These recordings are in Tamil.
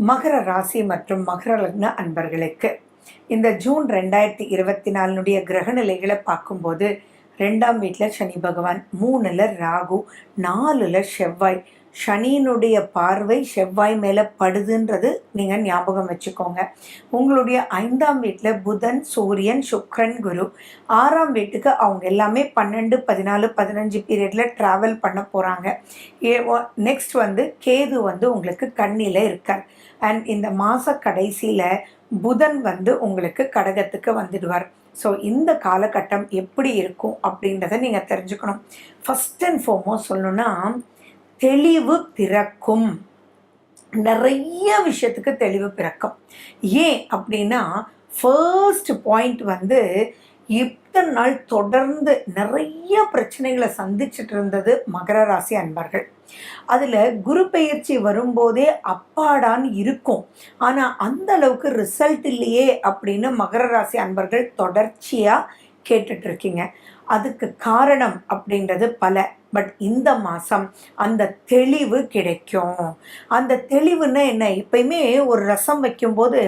மகர ராசி மற்றும் மகர லக்ன அன்பர்களுக்கு இந்த ஜூன் 2024 கிரக நிலைகளை பார்க்கும்போது 2ஆம் வீட்டில் சனி பகவான், 3ல் ராகு, 4ல் செவ்வாய். சனியினுடைய பார்வை செவ்வாய் மேலே படுதுன்றது நீங்கள் ஞாபகம் வச்சுக்கோங்க. உங்களுடைய 5ஆம் வீட்டில் புதன், சூரியன், சுக்கிரன், குரு. 6ஆம் வீட்டுக்கு அவங்க எல்லாமே 12, 14, 15 பீரியடில் ட்ராவல் பண்ண போகிறாங்க. நெக்ஸ்ட் கேது உங்களுக்கு கண்ணியில் இருக்கார். அண்ட் இந்த மாத கடைசியில் புதன் உங்களுக்கு கடகத்துக்கு வந்துடுவார். ஸோ இந்த காலகட்டம் எப்படி இருக்கும் அப்படின்றத நீங்கள் தெரிஞ்சுக்கணும். ஃபஸ்ட் அண்ட் ஃபார்மோஸ்ட் சொல்லணுன்னா தெளிவு பிறக்கும். நிறைய விஷயத்துக்கு தெளிவு பிறக்கும். ஏன் அப்படின்னா ஃபர்ஸ்ட் பாயிண்ட் இத்தனை நாள் தொடர்ந்து நிறைய பிரச்சனைகளை சந்திச்சுட்டு இருந்தது மகர ராசி அன்பர்கள். அதில் குரு பெயர்ச்சி வரும்போதே அப்பாடான்னு இருக்கும். ஆனால் அந்த அளவுக்கு ரிசல்ட் இல்லையே அப்படின்னு மகர ராசி அன்பர்கள் தொடர்ச்சியாக கேட்டுட்ருக்கீங்க. அதுக்கு காரணம் அப்படின்றது பல. பட் இந்த மாதம் அந்த தெளிவு கிடைக்கும். அந்த தெளிவுன்னா என்ன? எப்பயுமே ஒரு ரசம் வைக்கும்போது,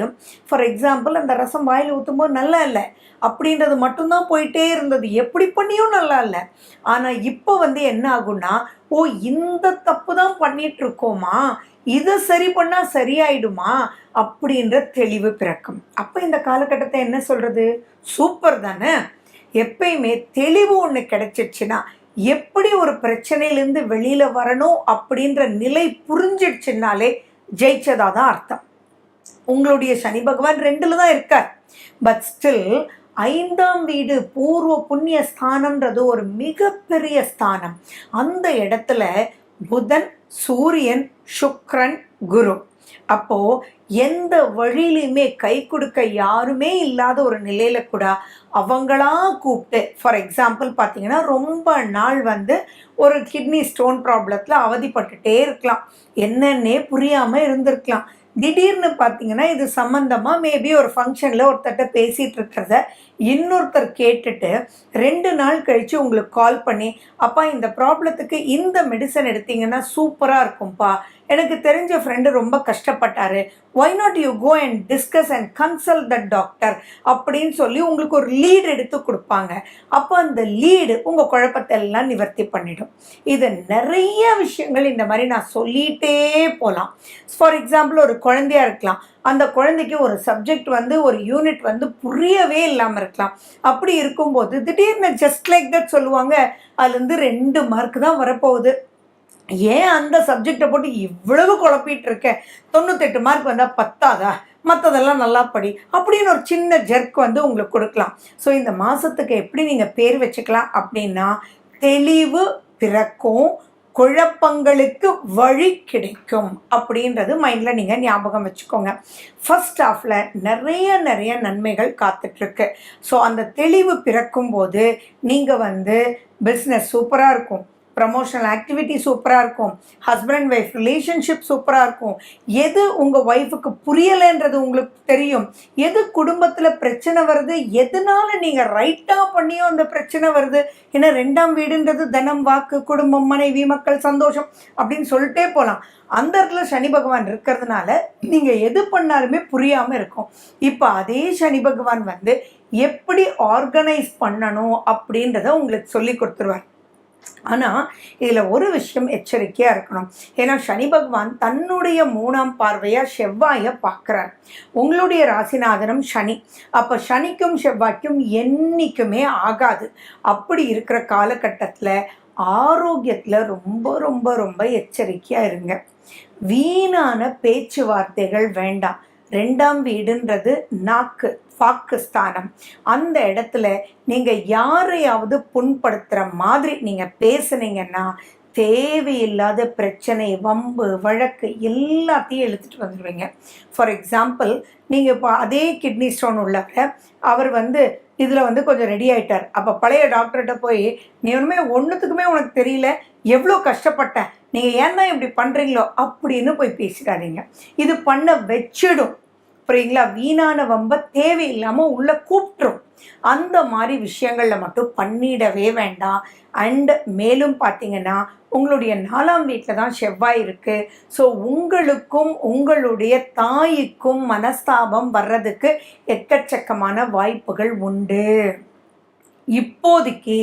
ஃபார் எக்ஸாம்பிள், அந்த ரசம் வாயில் ஊற்றும்போது நல்லா இல்லை அப்படின்றது மட்டும்தான் போயிட்டே இருந்தது. எப்படி பண்ணியும் நல்லா இல்லை. ஆனால் இப்போ என்ன ஆகும்னா, ஓ இந்த தப்பு தான் பண்ணிட்டு இருக்கோமா, இதை சரி பண்ணால் சரியாயிடுமா அப்படின்ற தெளிவு பிறக்கும். அப்போ இந்த காலகட்டத்தை என்ன சொல்கிறது? சூப்பர் தானே. எப்பயுமே தெளிவு ஒன்று கிடைச்சிடுச்சுன்னா, எப்படி ஒரு பிரச்சனையிலேருந்து வெளியில் வரணும் அப்படின்ற நிலை புரிஞ்சிடுச்சுனாலே ஜெயிச்சதாக தான் அர்த்தம். உங்களுடைய சனி பகவான் 2ல் தான் இருக்கார். பட் ஸ்டில் 5ஆம் வீடு பூர்வ புண்ணிய ஸ்தானம்ன்றது ஒரு மிகப்பெரிய ஸ்தானம். அந்த இடத்துல புதன், சூரியன், சுக்கிரன், குரு. அப்போது எந்த வழியிலையுமே கை கொடுக்க யாருமே இல்லாத ஒரு நிலையில் கூட அவங்களா கூப்பிட்டு, ஃபார் எக்ஸாம்பிள் பார்த்தீங்கன்னா, ரொம்ப நாள் ஒரு கிட்னி ஸ்டோன் ப்ராப்ளத்தில் அவதிப்பட்டுட்டே இருக்கலாம். என்னன்னே புரியாமல் இருந்திருக்கலாம். திடீர்னு பார்த்தீங்கன்னா இது சம்மந்தமாக மேபி ஒரு ஃபங்க்ஷனில் ஒருத்தட்ட பேசிகிட்டு இருக்கிறத இன்னொருத்தர் கேட்டுட்டு 2 நாள் கழித்து உங்களுக்கு கால் பண்ணி, அப்பா இந்த ப்ராப்ளத்துக்கு இந்த மெடிசன் எடுத்தீங்கன்னா சூப்பராக இருக்கும்ப்பா, எனக்கு தெரிஞ்ச ஃப்ரெண்டு ரொம்ப கஷ்டப்பட்டாரு, why not you go and discuss and consult the doctor அப்படின்னு சொல்லி உங்களுக்கு ஒரு லீடு எடுத்து கொடுப்பாங்க. அப்போ அந்த லீடு உங்கள் குழப்பத்தை எல்லாம் நிவர்த்தி பண்ணிடும். இது நிறைய விஷயங்கள் இந்த மாதிரி நான் சொல்லிகிட்டே போகலாம். ஃபார் எக்ஸாம்பிள், ஒரு குழந்தையா இருக்கலாம். அந்த குழந்தைக்கு ஒரு சப்ஜெக்ட் ஒரு யூனிட் புரியவே இல்லாமல் இருக்கலாம். அப்படி இருக்கும்போது திடீர்னு ஜஸ்ட் லைக் தட் சொல்லுவாங்க, அதுலேருந்து 2 மார்க் தான் வரப்போகுது. ஏன் அந்த சப்ஜெக்டை போட்டு இவ்வளவு குழப்பிட்டு இருக்கேன், 98 மார்க் வந்தால் பத்தாதா, மற்றதெல்லாம் நல்லா படி அப்படின்னு ஒரு சின்ன ஜெர்க் உங்களுக்கு கொடுக்கலாம். ஸோ இந்த மாதத்துக்கு எப்படி நீங்கள் பேர் வச்சுக்கலாம் அப்படின்னா, தெளிவு பிறக்கும், குழப்பங்களுக்கு வழி கிடைக்கும் அப்படின்றது மைண்டில் நீங்கள் ஞாபகம் வச்சுக்கோங்க. ஃபர்ஸ்ட் ஹாஃபில் நிறைய நன்மைகள் காத்துட்ருக்கு. ஸோ அந்த தெளிவு பிறக்கும்போது நீங்கள் பிஸ்னஸ் சூப்பராக இருக்கும், ப்ரமோஷனல் ஆக்டிவிட்டி சூப்பராக இருக்கும், ஹஸ்பண்ட் அண்ட் ஒய்ஃப் ரிலேஷன்ஷிப் சூப்பராக இருக்கும். எது உங்கள் ஒய்ஃபுக்கு புரியலைன்றது உங்களுக்கு தெரியும். எது குடும்பத்தில் பிரச்சனை வருது, எதனால நீங்கள் ரைட்டாக பண்ணியும் அந்த பிரச்சனை வருது. ஏன்னா 2ஆம் வீடுன்றது தனம், வாக்கு, குடும்பம், மனைவி, மக்கள், சந்தோஷம் அப்படின்னு சொல்லிட்டே போகலாம். அந்த இடத்துல சனி பகவான் இருக்கிறதுனால நீங்கள் எது பண்ணாலுமே புரியாமல் இருக்கும். இப்போ அதே சனி பகவான் எப்படி ஆர்கனைஸ் பண்ணணும் அப்படின்றத உங்களுக்கு சொல்லி கொடுத்துருவார். ஆனால் இதில் ஒரு விஷயம் எச்சரிக்கையாக இருக்கணும். ஏன்னா சனி பகவான் தன்னுடைய 3ஆம் பார்வையாக செவ்வாயை பார்க்குறார். உங்களுடைய ராசிநாதனம் சனி. அப்போ சனிக்கும் செவ்வாய்க்கும் என்றைக்குமே ஆகாது. அப்படி இருக்கிற காலகட்டத்தில் ஆரோக்கியத்தில் ரொம்ப ரொம்ப ரொம்ப எச்சரிக்கையாக இருங்க. வீணான பேச்சுவார்த்தைகள் வேண்டாம். 2ஆம் வீடுன்றது நாக்கு, பாகிஸ்தானம். அந்த இடத்துல நீங்கள் யாரையாவது புண்படுத்துகிற மாதிரி நீங்கள் பேசுனீங்கன்னா தேவையில்லாத பிரச்சனை, வம்பு, வழக்கு எல்லாத்தையும் இழுத்துட்டு வந்துடுவீங்க. ஃபார் எக்ஸாம்பிள், நீங்கள் இப்போ அதே கிட்னி ஸ்டோன் உள்ளவர், அவர் இதில் கொஞ்சம் ரெடி ஆகிட்டார். அப்போ பழைய டாக்டர்கிட்ட போய், நீ ஒன்றுத்துக்குமே உனக்கு தெரியல, எவ்வளோ கஷ்டப்பட்டேன், நீங்கள் ஏன் தான் இப்படி பண்ணுறீங்களோ அப்படின்னு போய் பேசிடாதீங்க. இது பண்ண வச்சிடும். புரியுங்களா? வீணான வம்ப தேவையில்லாமல் உள்ள கூப்பிட்டுரும். அந்த மாதிரி விஷயங்களில் மட்டும் பண்ணிடவே வேண்டாம். அண்ட் மேலும் பார்த்தீங்கன்னா உங்களுடைய 4ஆம் வீட்டில் தான் செவ்வாய் இருக்குது. ஸோ உங்களுக்கும் உங்களுடைய தாய்க்கும் மனஸ்தாபம் வர்றதுக்கு எக்கச்சக்கமான வாய்ப்புகள் உண்டு. இப்போதைக்கு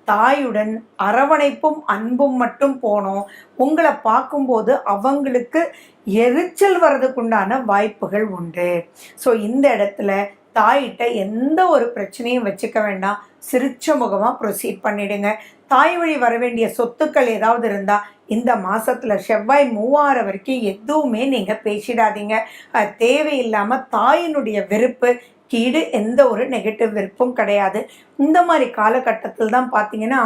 தாயுடன் அரவணைப்பும் அன்பும் மட்டும் போனோம். உங்களை பார்க்கும்போது அவங்களுக்கு எரிச்சல் வர்றதுக்குண்டான வாய்ப்புகள் உண்டு. ஸோ இந்த இடத்துல தாயிட்ட எந்த ஒரு பிரச்சனையும் வச்சுக்க வேண்டாம். சிரிச்ச முகமாக ப்ரொசீட் பண்ணிடுங்க. தாய் வழி வர வேண்டிய சொத்துக்கள் ஏதாவது இருந்தால் இந்த மாதத்தில் செவ்வாய் 3 வரைக்கும் எதுவுமே நீங்கள் பேசிடாதீங்க. தேவையில்லாமல் தாயினுடைய வெறுப்பு கீடு எந்த ஒரு நெகட்டிவ் விருப்பம் கிடையாது. இந்த மாதிரி காலகட்டத்தில் தான் பார்த்தீங்கன்னா,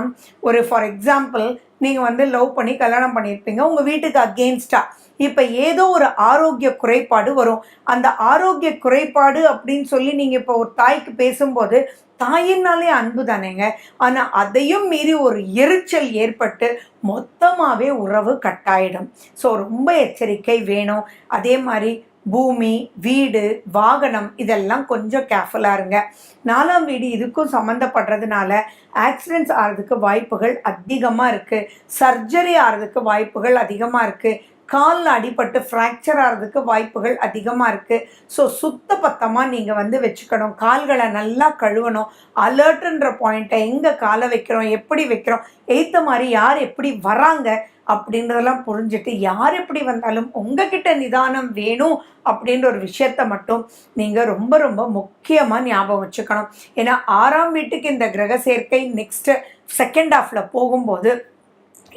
ஒரு ஃபார் எக்ஸாம்பிள் நீங்கள் லவ் பண்ணி கல்யாணம் பண்ணியிருப்பீங்க. உங்கள் வீட்டுக்கு அகெயின்ஸ்டாக இப்போ ஏதோ ஒரு ஆரோக்கிய குறைபாடு வரும். அந்த ஆரோக்கிய குறைபாடு அப்படின்னு சொல்லி நீங்கள் இப்போ ஒரு தாய்க்கு பேசும்போது தாயினாலே அன்பு தானேங்க. ஆனால் அதையும் மீறி ஒரு எரிச்சல் ஏற்பட்டு மொத்தமாகவே உறவு கட்டாயிடும். ஸோ ரொம்ப எச்சரிக்கை வேணும். அதே மாதிரி பூமி, வீடு, வாகனம் இதெல்லாம் கொஞ்சம் கேர்ஃபுல்லாக இருங்க. 4ஆம் வீடு இதுக்கும் சம்மந்தப்படுறதுனால ஆக்சிடென்ட்ஸ் ஆகிறதுக்கு வாய்ப்புகள் அதிகமாக இருக்குது. சர்ஜரி ஆகிறதுக்கு வாய்ப்புகள் அதிகமாக இருக்குது. காலில் அடிபட்டு ஃப்ராக்சர் ஆகிறதுக்கு வாய்ப்புகள் அதிகமாக இருக்குது. ஸோ சுத்த பத்தமாக நீங்கள் வச்சுக்கணும். கால்களை நல்லா கழுவணும். அலர்ட்டுன்ற பாயிண்ட்டை எங்கே காலை வைக்கிறோம், எப்படி வைக்கிறோம், ஏற்ற மாதிரி யார் எப்படி வராங்க அப்படின்றதெல்லாம் புரிஞ்சுட்டு யார் எப்படி வந்தாலும் உங்ககிட்ட நிதானம் வேணும் அப்படின்ற ஒரு விஷயத்த மட்டும் நீங்கள் ரொம்ப ரொம்ப முக்கியமாக ஞாபகம் வச்சுக்கணும். ஏன்னா 6ஆம் வீட்டுக்கு இந்த கிரக சேர்க்கை நெக்ஸ்ட்டு செகண்ட் ஹாஃபில் போகும்போது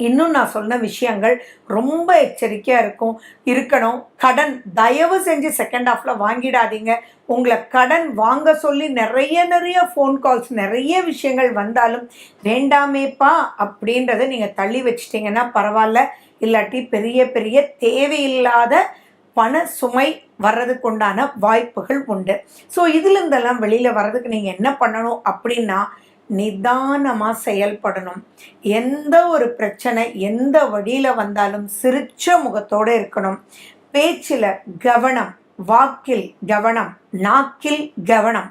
இன்னும் நான் சொன்ன விஷயங்கள் ரொம்ப எச்சரிக்கையாக இருக்கணும். கடன் தயவு செஞ்சு செகண்ட் ஹாஃபில் வாங்கிடாதீங்க. உங்களை கடன் வாங்க சொல்லி நிறைய ஃபோன் கால்ஸ் நிறைய விஷயங்கள் வந்தாலும் வேண்டாமேப்பா அப்படின்றத நீங்கள் தள்ளி வச்சிட்டிங்கன்னா பரவாயில்ல. இல்லாட்டி பெரிய பெரிய தேவையில்லாத பண சுமை வர்றதுக்கு உண்டான வாய்ப்புகள் உண்டு. ஸோ இதுலேருந்தெல்லாம் வெளியில் வர்றதுக்கு நீங்கள் என்ன பண்ணணும் அப்படின்னா, நிதானமாக செயல்படணும். எந்த ஒரு பிரச்சனை எந்த வழியில் வந்தாலும் சிரிச்ச முகத்தோடு இருக்கணும். பேச்சில் கவனம், வாக்கில் கவனம், நாக்கில் கவனம்.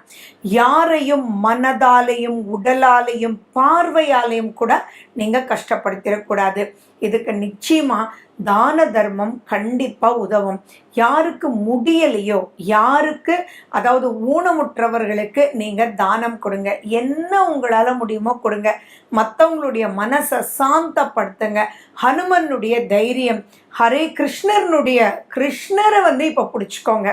யாரையும் மனதாலையும் உடலாலையும் பார்வையாலையும் கூட நீங்கள் கஷ்டப்படுத்திடக்கூடாது. இதுக்கு நிச்சயமாக தான தர்மம் கண்டிப்பாக உதவும். யாருக்கு முடியலையோ, யாருக்கு அதாவது ஊனமுற்றவர்களுக்கு நீங்கள் தானம் கொடுங்க. என்ன உங்களால் முடியுமோ கொடுங்க. மற்றவங்களுடைய மனசை சாந்தப்படுத்துங்க. ஹனுமனுடைய தைரியம், ஹரே கிருஷ்ணரை இப்போ பிடிச்சிக்கோங்க.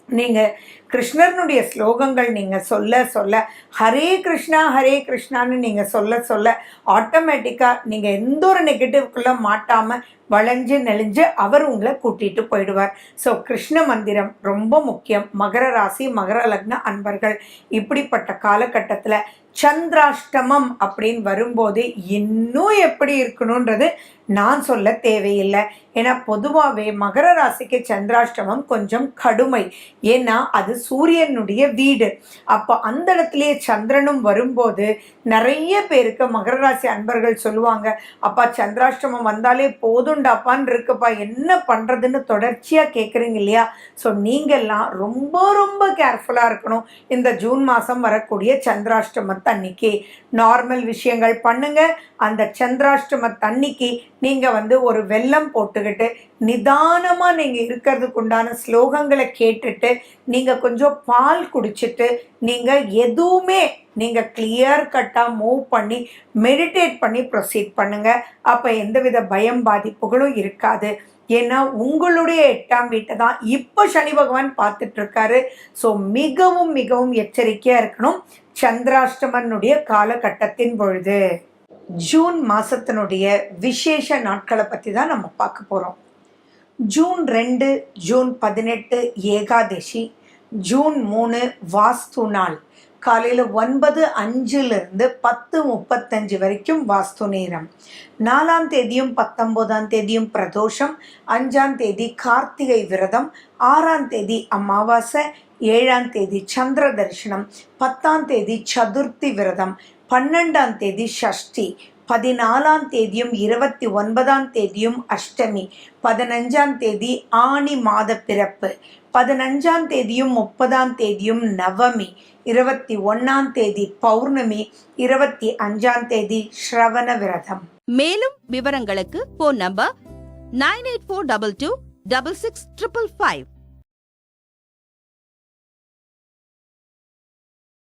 நீங்கள் கிருஷ்ணனுடைய ஸ்லோகங்கள் நீங்கள் சொல்ல ஹரே கிருஷ்ணான்னு நீங்கள் சொல்ல ஆட்டோமேட்டிக்காக நீங்கள் எந்த ஒரு நெகட்டிவ்க்குள்ளே மாட்டாமல் வளைஞ்சு நெளிஞ்சு அவர் உங்களை கூட்டிகிட்டு போயிடுவார். ஸோ கிருஷ்ண மந்திரம் ரொம்ப முக்கியம். மகர ராசி மகர லக்ன அன்பர்கள் இப்படிப்பட்ட காலகட்டத்தில் சந்திராஷ்டமம் அப்படின்னு வரும்போது இன்னும் எப்படி இருக்கணுன்றது நான் சொல்ல தேவையில்லை. ஏன்னா பொதுவாகவே மகர ராசிக்கு சந்திராஷ்டமம் கொஞ்சம் கடுமை. ஏன்னா அது சூரியனுடைய வீடு. அப்போ அந்த இடத்துலையே சந்திரனும் வரும்போது நிறைய பேருக்கு மகர ராசி அன்பர்கள் சொல்லுவாங்க, அப்பா சந்திராஷ்டமம் வந்தாலே போதுண்டாப்பான்னு இருக்குப்பா, என்ன பண்ணுறதுன்னு தொடர்ச்சியாக கேட்குறீங்க இல்லையா? ஸோ நீங்கள்லாம் ரொம்ப ரொம்ப கேர்ஃபுல்லாக இருக்கணும். இந்த ஜூன் மாதம் வரக்கூடிய சந்திராஷ்டமத்தன்னைக்கு நார்மல் விஷயங்கள் பண்ணுங்க. அந்த சந்திராஷ்டமத்தன்னைக்கு நீங்கள் ஒரு வெல்லம் போட்டுக்கிட்டு நிதானமாக நீங்கள் இருக்கிறதுக்கு உண்டான ஸ்லோகங்களை கேட்டுட்டு நீங்கள் கொஞ்சம் பால் குடிச்சிட்டு நீங்கள் எதுவுமே நீங்கள் கிளியர் கட்டாக மூவ் பண்ணி மெடிடேட் பண்ணி ப்ரொசீட் பண்ணுங்கள். அப்போ எந்தவித பயம் பாதிப்புகளும் இருக்காது. ஏன்னா உங்களுடைய 8ஆம் வீட்டை தான் இப்போ சனி பகவான் பார்த்துட்ருக்காரு. ஸோ மிகவும் மிகவும் எச்சரிக்கையாக இருக்கணும் சந்திராஷ்டமனுடைய காலகட்டத்தின் பொழுது. ஜூன் மாதத்தினுடைய விசேஷ நாட்களை பற்றி தான் நம்ம பார்க்க போகிறோம். ஜூன் 2, ஜூன் 18 ஏகாதசி, ஜூன் 3 வாஸ்து நாள். காலையில் 9:05 10:35 வரைக்கும் வாஸ்து நேரம். 4ஆம் தேதியும் 19ஆம் தேதியும் பிரதோஷம், 5ஆம் தேதி கார்த்திகை விரதம், 6ஆம் தேதி அமாவாசை, 7ஆம் தேதி சந்திர தரிசனம், 10ஆம் தேதி சதுர்த்தி விரதம், 12ஆம் தேதி ஷஷ்டி, 14ஆம் தேதியும் 29ஆம் தேதியும் அஷ்டமி, 15ஆம் தேதி ஆனி மாத பிறப்பு, 15ஆம் தேதியும் 30ஆம் தேதியும் நவமி, 21ஆம் தேதி பௌர்ணமி, 25ஆம் தேதி ஸ்ரவண விரதம். மேலும் விவரங்களுக்கு போன் நம்பர் 9842266555.